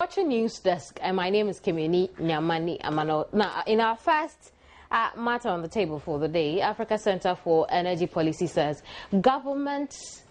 Watching News Desk, and my name is Kimini Nyamani Amano. Now, in our first matter on the table for the day, Africa Center for Energy Policy says government's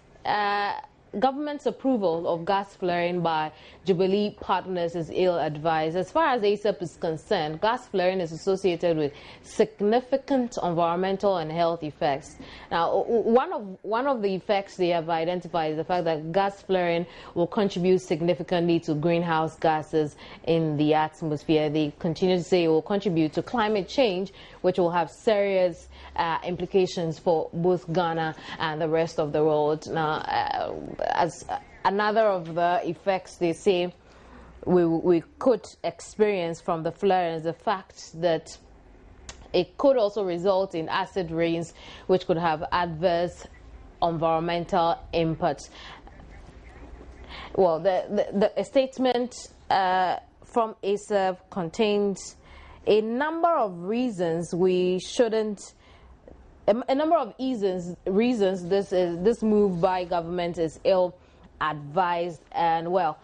approval of gas flaring by Jubilee partners is ill-advised. As far as ASAP is concerned, gas flaring is associated with significant environmental and health effects. Now, one of the effects they have identified is the fact that gas flaring will contribute significantly to greenhouse gases in the atmosphere. They continue to say it will contribute to climate change, which will have serious implications for both Ghana and the rest of the world. Now, as another of the effects they say we could experience from the flare is the fact that it could also result in acid rains, which could have adverse environmental impacts. Well, the statement from ASAP contains a number of reasons we shouldn't. A number of reasons this move by government is ill-advised. And well,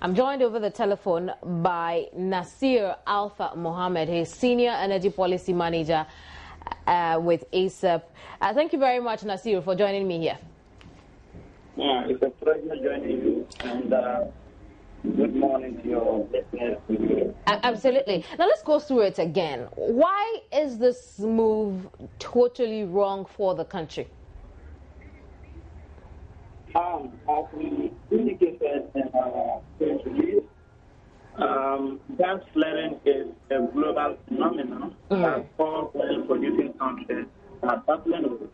I'm joined over the telephone by Nasir Alpha Mohammed, his Senior Energy Policy Manager with ASAP. Thank you very much, Nasir, for joining me here. Yeah, it's a pleasure joining you, and good morning to your listeners. Absolutely. Now let's go through it again. Why is this move totally wrong for the country? As we indicated in our press release, gas flaring is a global phenomenon that all oil-producing countries are battling with.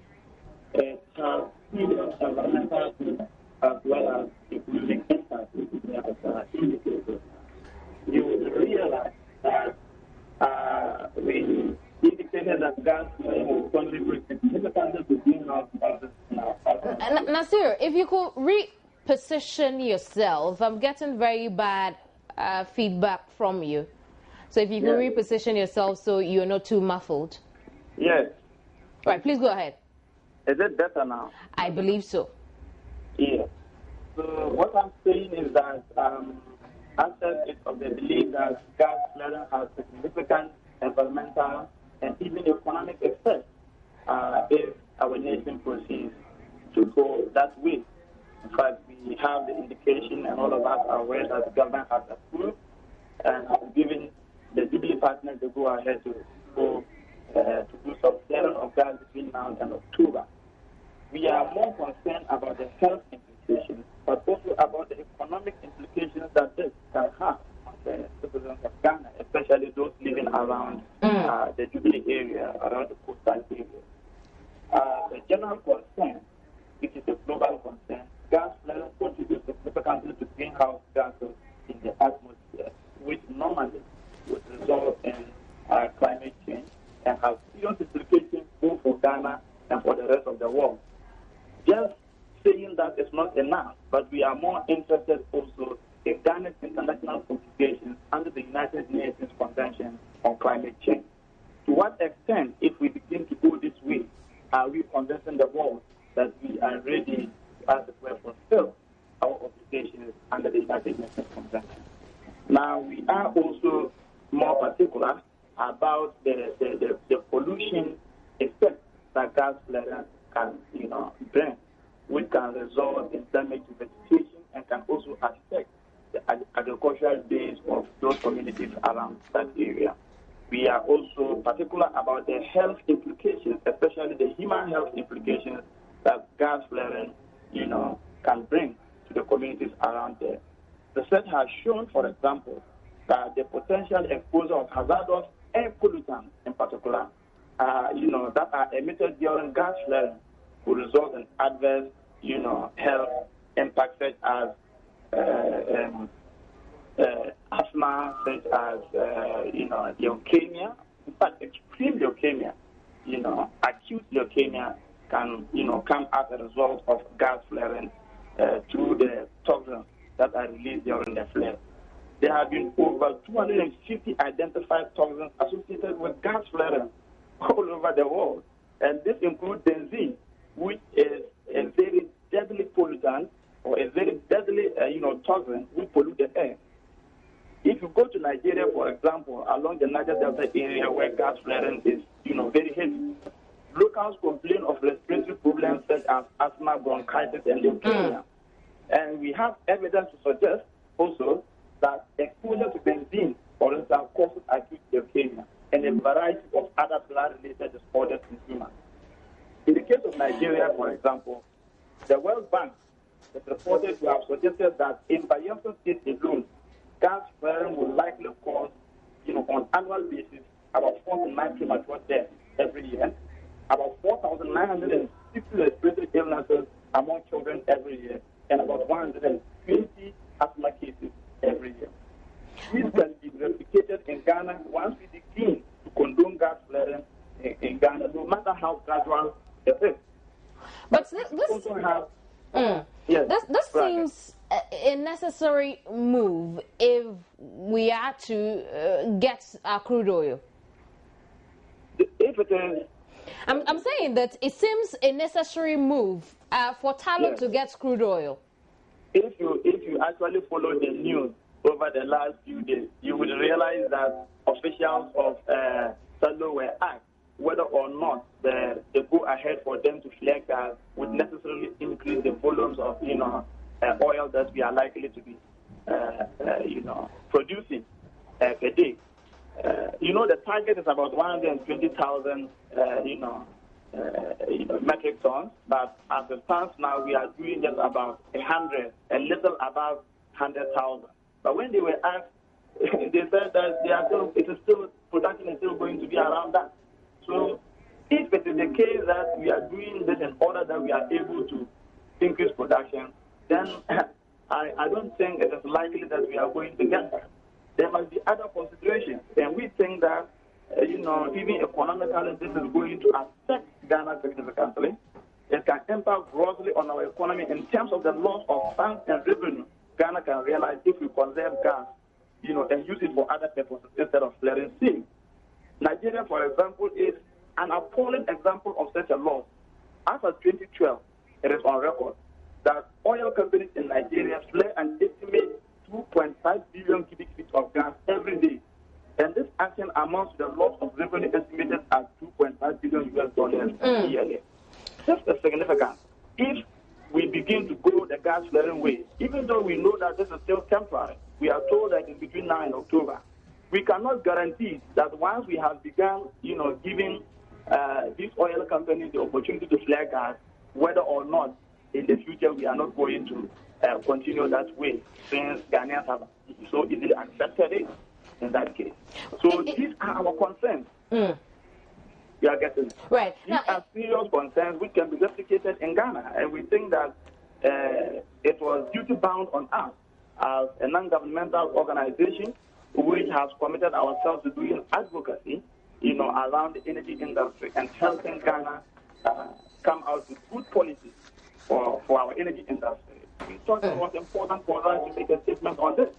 It has serious environmental impacts as well as economic impacts, as indicated. You will realize that we indicated that gas will contribute significantly to greenhouse gases in our atmosphere. Nasir, if you could reposition yourself, I'm getting very bad feedback from you. So if you could reposition yourself so you're not too muffled. Yes. Right, please go ahead. Is it better now? I believe so. Yeah. So what I'm saying is that ASAP is of the belief that gas flaring has significant environmental and even economic effects if our nation proceeds to go that way. In fact, we have the indication, and all of us are aware that the government has approved and has given the Jubilee partners the go-ahead to go to do some flaring of gas between now and October. We are more concerned about the health implications, but also about the economic implications that this can have on the citizens of Ghana, especially those living around the Jubilee area, around the coastal area. The general concern, which is a global concern, gas flaring contributes significantly to greenhouse gases in the atmosphere, which normally would result in climate change and have serious implications both for Ghana and for the rest of the world. Just saying that is not enough, but we are more interested also in Ghana's international obligations under the United Nations Convention on Climate Change. To what extent, if we begin to go this way, are we convincing the world that we are ready to, as it were, fulfill our obligations under the United Nations Convention? Now, we are also more particular about the pollution effect that gas flaring can bring, which can result in damage to vegetation and can also affect the agricultural base of those communities around that area. We are also particular about the health implications, especially the human health implications that gas flaring, can bring to the communities around there. Research has shown, for example, that the potential exposure of hazardous air pollutants in particular, that are emitted during gas flaring will result in adverse, health impacts such as asthma, such as, leukemia. In fact, extreme leukemia, acute leukemia can, come as a result of gas flaring through the toxins that are released during the flare. There have been over 250 identified toxins associated with gas flaring all over the world. And this includes benzene, which is a very deadly pollutant or a very deadly, toxin which pollute the air. If you go to Nigeria, for example, along the Niger Delta area where gas flaring is, very heavy, locals complain of respiratory problems such as asthma, bronchitis, and leukemia. And we have evidence to suggest also that exposure to benzene, for instance, causes acute leukemia and a variety of other blood-related disorders in humans. In the case of Nigeria, for example, the World Bank is reported to have suggested that in Bayelsa State alone, gas flaring will likely cause, on annual basis, about 49 premature deaths every year, about 4,960 respiratory illnesses among children every year, and about 120 asthma cases every year. This can be replicated in Ghana once we begin to condone gas flaring in Ghana, no matter how gradual it is. But this seems a necessary move if we are to get our crude oil. If it is, I'm saying that it seems a necessary move for Tallow to get crude oil. If you actually follow the news over the last few days, you will realize that officials of Tallow were asked whether or not the go ahead for them to flare gas would necessarily increase the volumes of oil that we are likely to be producing per day. The target is about 120,000 metric tons, but as it stands now, we are doing just about 100, a little above 100,000. But when they were asked, they said that production is still going to be around that. So if it is the case that we are doing this in order that we are able to increase production, then I don't think it is likely that we are going to get that. There must be other considerations, and we think that even economically, this is going to affect Ghana significantly. It can impact grossly on our economy in terms of the loss of funds and revenue Ghana can realize if we conserve gas, and use it for other purposes instead of flaring steam. Nigeria, for example, is an appalling example of such a loss. As of 2012, it is on record that oil companies in Nigeria flare an estimated 2.5 billion cubic feet of gas every day. And this action amounts to the loss of revenue estimated at $2.5 billion yearly. This is significant. If we begin to go the gas flaring way, even though we know that this is still temporary, we are told that it's between now and October. We cannot guarantee that once we have begun, giving these oil companies the opportunity to flare gas, whether or not in the future we are not going to continue that way, since Ghanaians have so easily accepted it in that case. So these are our concerns. We are getting it. Right. These are serious concerns which can be replicated in Ghana, and we think that it was duty bound on us as a non-governmental organization which has committed ourselves to doing advocacy, around the energy industry and helping Ghana come out with good policies for our energy industry. We thought it was important for us to make a statement on this.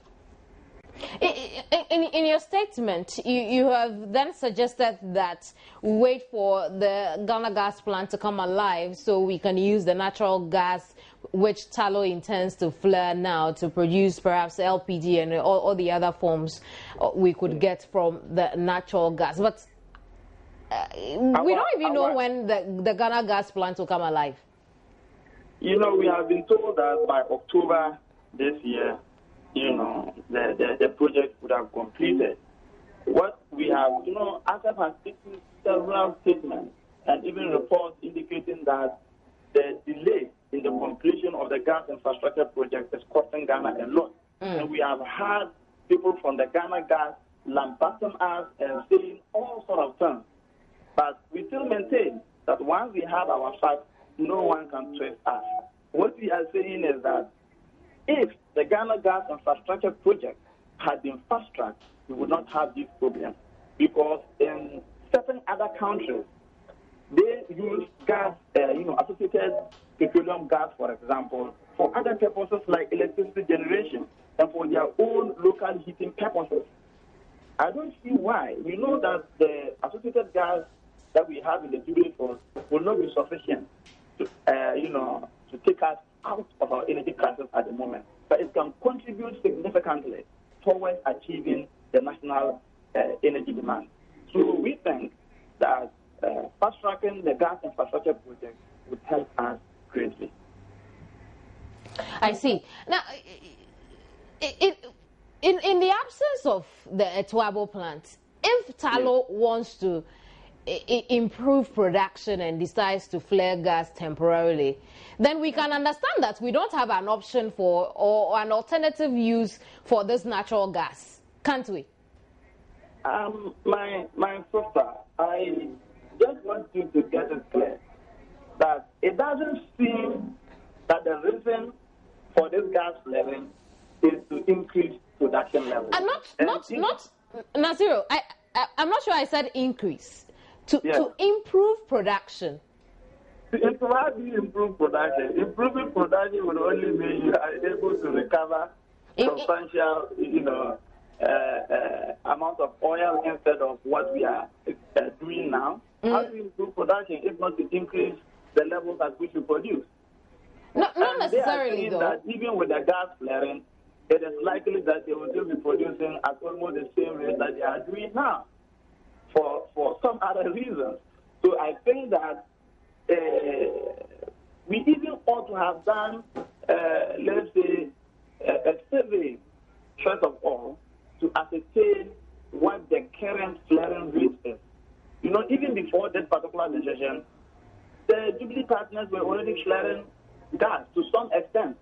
In your statement, you have then suggested that we wait for the Ghana gas plant to come alive so we can use the natural gas which Tallow intends to flare now to produce perhaps LPG and all the other forms we could get from the natural gas. But we don't even know when the Ghana gas plant will come alive. We have been told that by October this year, the project would have completed. What we have, ASEP has taken several statements and even reports indicating that the delay in the completion of the gas infrastructure project is costing Ghana a lot. And we have had people from the Ghana gas lambasting us and saying all sorts of things. But we still maintain that once we have our facts, no one can trace us. What we are saying is that if the Ghana gas infrastructure project had been fast-tracked, we would not have this problem. Because in certain other countries, they use gas, associated petroleum gas, for example, for other purposes like electricity generation and for their own local heating purposes. I don't see why. We know that the associated gas that we have in the Jubilee Field will not be sufficient to take us out of our energy crisis at the moment, but it can contribute significantly towards achieving the national energy demand. So we think that fast-tracking the gas infrastructure project would help us greatly. I see. Now, in the absence of the Etwabo plant, if Talo wants to improve production and decides to flare gas temporarily, then we can understand that we don't have an option for or an alternative use for this natural gas, can't we? My sister, I just want you to get it clear that it doesn't seem that the reason for this gas flaring is to increase production levels. And not Nasiru, I'm not sure I said increase. To improve production. How do you improve production? Improving production would only mean you are able to recover substantial, amount of oil instead of what we are doing now. How do you improve production if not to increase the levels at which you produce? Not necessarily, though. That even with the gas flaring, it is likely that they will still be producing at almost the same rate that they are doing now for some other reasons. So I think that we even ought to have done, let's say, a survey, first of all, to ascertain what the current flaring rate is. Even before this particular decision, the Jubilee partners were already flaring gas to some extent.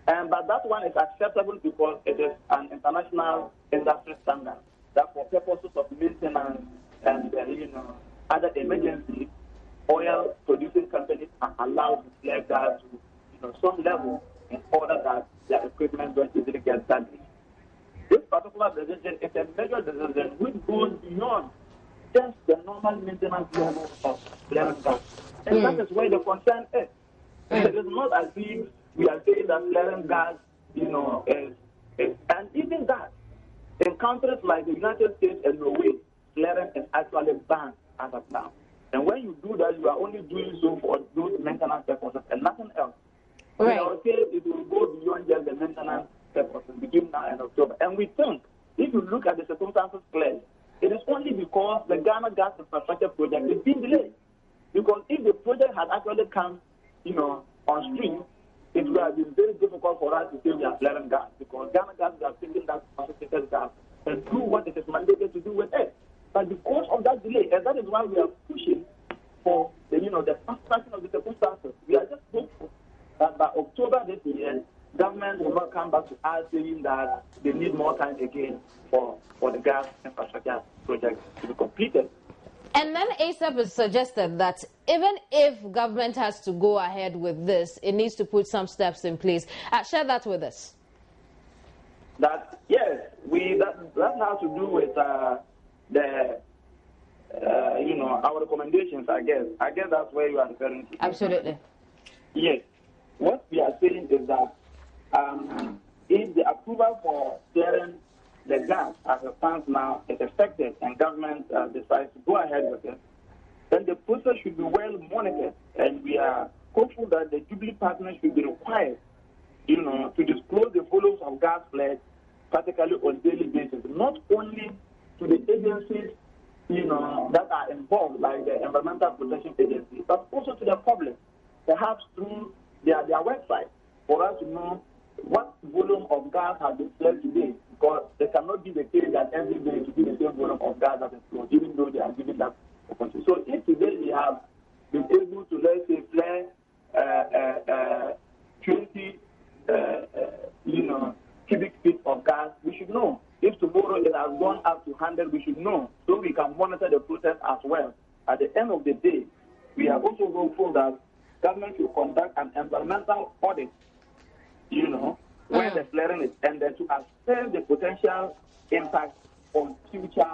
But that one is acceptable because it is an international industry standard that for purposes of maintenance and other emergencies, oil producing companies are allowed to flare gas to some level in order that their equipment don't easily get damaged. This particular decision is a major decision which goes beyond just the normal maintenance level of flaring gas. And that is where the concern is. It is not as if we are saying that flaring gas, is, and even that, in countries like the United States and Norway, flaring is actually banned as of now. And when you do that, you are only doing so for those maintenance purposes and nothing else. Right. In our case, it will go beyond just the maintenance purposes, begin now in October. And we think, if you look at the circumstances clearly, it is only because the Ghana Gas Infrastructure Project is being delayed. Because if the project had actually come, on stream, it would have been very difficult for us to say we are flaring gas, because Ghana Gas is taking that concentrated gas and do what it is mandated to do with it. But because of that delay, and that is why we are pushing for the fast tracking of the circumstances, we are just hopeful that by October this year, government will not come back to us saying that they need more time again for the gas infrastructure project to be completed. And then ASAP has suggested that even if government has to go ahead with this, it needs to put some steps in place. Share that with us. That has to do with our recommendations, I guess. I guess that's where you are referring to. Absolutely. Yes. What we are saying is that if the approval for clearing the gas as it stands now is effective and government decides to go ahead with it, then the process should be well monitored, and we are hopeful that the Jubilee partners should be required, to disclose the volumes of gas flared, particularly on a daily basis, not only to the agencies, that are involved, like the Environmental Protection Agency, but also to the public, perhaps through their website, for us to know what volume of gas has been flared today, because it cannot be the case that every day to be the same volume of gas that is flowed, even though they are giving that opportunity. So if today we have been able to, let's say, flare 20 cubic feet of gas, we should know. If tomorrow it has gone up to 100, we should know, so we can monitor the process as well. At the end of the day, we are also hopeful that government should conduct an environmental audit, where the flaring is, and then to assess the potential impact on future,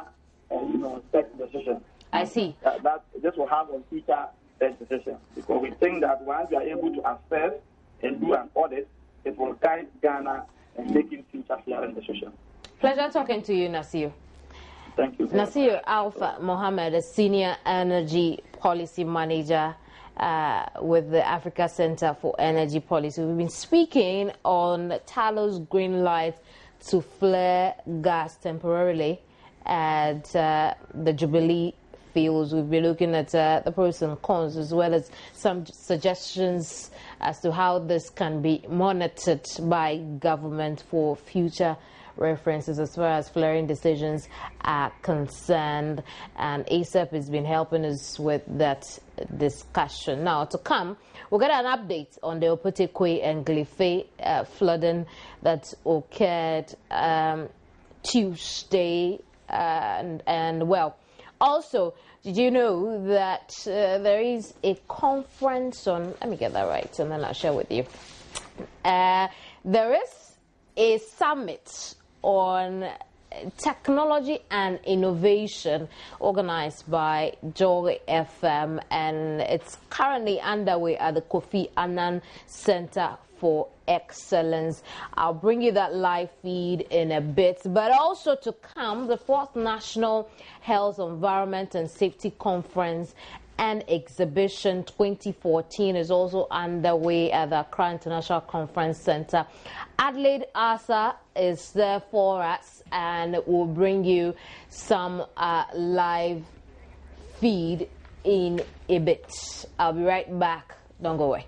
tax decisions. I see. That this will have on future tax decisions, because we think that once we are able to assess and do an audit, it will guide Ghana in making future flaring decisions. Pleasure talking to you, Nasir. Thank you. Nasir Alpha Mohammed, a Senior Energy Policy Manager with the Africa Center for Energy Policy. We've been speaking on Talos green light to flare gas temporarily at the Jubilee Fields. We've been looking at the pros and cons, as well as some suggestions as to how this can be monitored by government for future references as far as flaring decisions are concerned. And ASAP has been helping us with that discussion. Now, to come, we'll get an update on the Opotekwe and Glife flooding that occurred Tuesday. And well, also, did you know that there is a conference on, let me get that right and then I'll share with you. There is a summit on technology and innovation organized by Joy FM, and it's currently underway at the Kofi Annan Center for Excellence. I'll bring you that live feed in a bit, but also to come, the 4th National Health, Environment and Safety Conference and Exhibition 2014 is also underway at the Accra International Conference Center. Adelaide Asa is there for us, and we'll bring you some live feed in a bit. I'll be right back. Don't go away.